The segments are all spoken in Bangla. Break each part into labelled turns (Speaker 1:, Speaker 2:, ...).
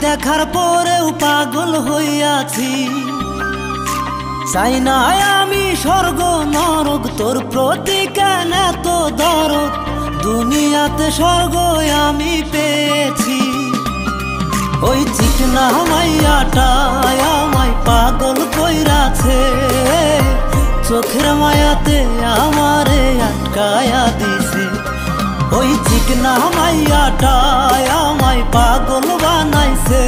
Speaker 1: দেখার পরেও পাগল হইয়াছি। চাই না আমি স্বর্গ নরক, তোর প্রতি কেন এত দরদ? দুনিয়াতে স্বর্গ আমি পেয়েছি। ওই চিকনা মাইয়াটা আমায় পাগল কইরাছে, চোখের মায়াতে আমারে আটকায়া দিছে। ওই চিকনা মাইয়াটা আমায় পাগল বানাইছে,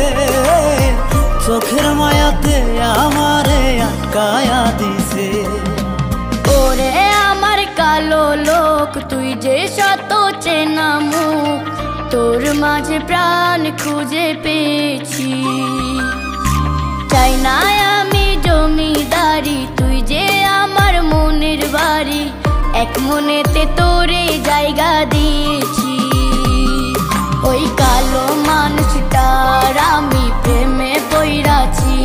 Speaker 1: চোখের মায়াতে আমারে আটকায়া দিছে।
Speaker 2: ওরে আমার কালো লোক, তুই যে শত চেনা মুখ, তোর মাঝে প্রাণ খুঁজে পেয়েছি। চাই না আমি জমিদারি, তুই যে আমার মনের বাড়ি, এক মনেতে তোরে জায়গা দিয়েছি। ওই কালো মানুষটার আমি প্রেমে পইরাছি,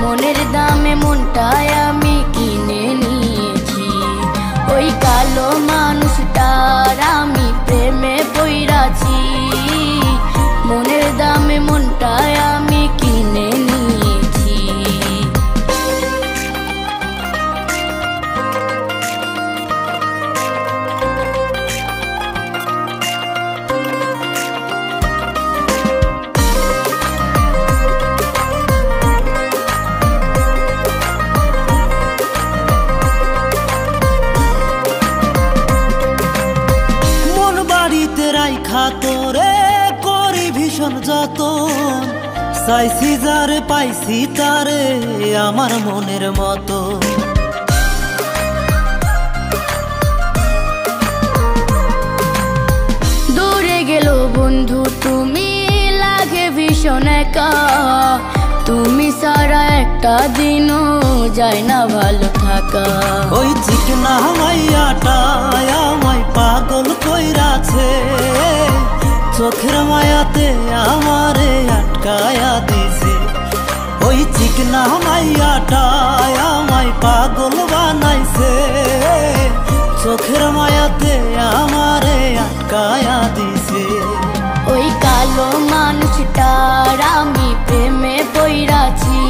Speaker 2: মনের দামে মনটায় আমি কিনে নিয়েছি। ওই কালো মানুষটার আমি প্রেমে পইরাছি, মনের দামে মনটায় আমি কিনে নিয়েছি।
Speaker 1: তোরে করি ভীষণ যতন, চাইছি যারে পাইছি তারে আমার মনের মতো।
Speaker 2: দূরে গেল বন্ধু তুমি, লাগে ভীষণ একা, তুমি সারা একটা দিনও যায় না ভালো থাকা।
Speaker 1: ওই চিকনা মাইয়াটা আমায় পাগল কইরাছে, চোখের মায়াতে আমারে আটকায়া দিছে। ওই চিকনা মাইয়াটা আমায় পাগল বানাইছে, চোখের মায়াতে আমারে আটকায়া দিছে।
Speaker 2: ওই কালো মানুষটার আমি প্রেমে পইরাছি,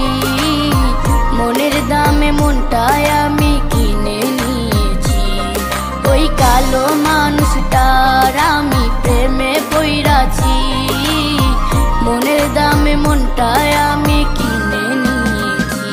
Speaker 2: মনের দামে মনটায় আমি কিনে নিয়েছি। ওই কালো মানুষটার আমি প্রেমে পইরাছি, মনের দামে মনটায় আমি কিনে নিয়েছি।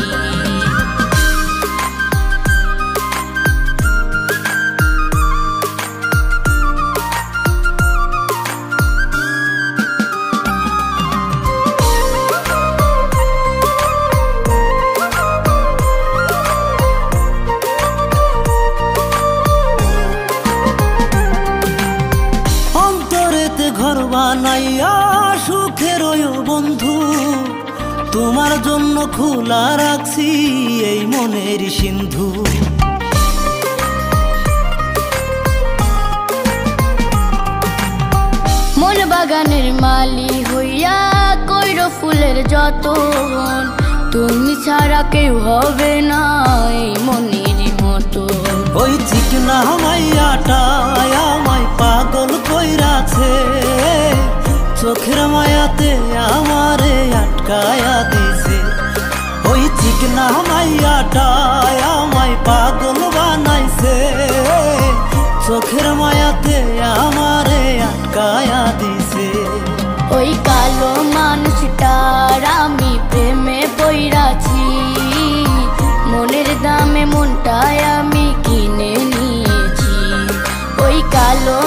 Speaker 1: ঘর বানাইয়া সুখের বন্ধু, তোমার জন্য খোলা রাখছি এই মনের সিন্ধু।
Speaker 2: মন বাগানের মালি হইয়া কইরো ফুলের যতন, তুমি ছাড়া কেউ হবে না এই মনের মতো।
Speaker 1: ওই চিকনা মাইয়াটা আমায় পাগল কইরাছে, চোখের মায়াতে আমারে আটকায়া দিছে। ওই চিকনা মাইয়াটা আমায় পাগল বানাইছে, চোখের মায়াতে আমারে আটকায়া দিছে।
Speaker 2: ওই কালো মানুষটার আমি প্রেমে পইরাছি, মনের দামে মনটায় আমি কিনে নিয়েছি। ওই কালো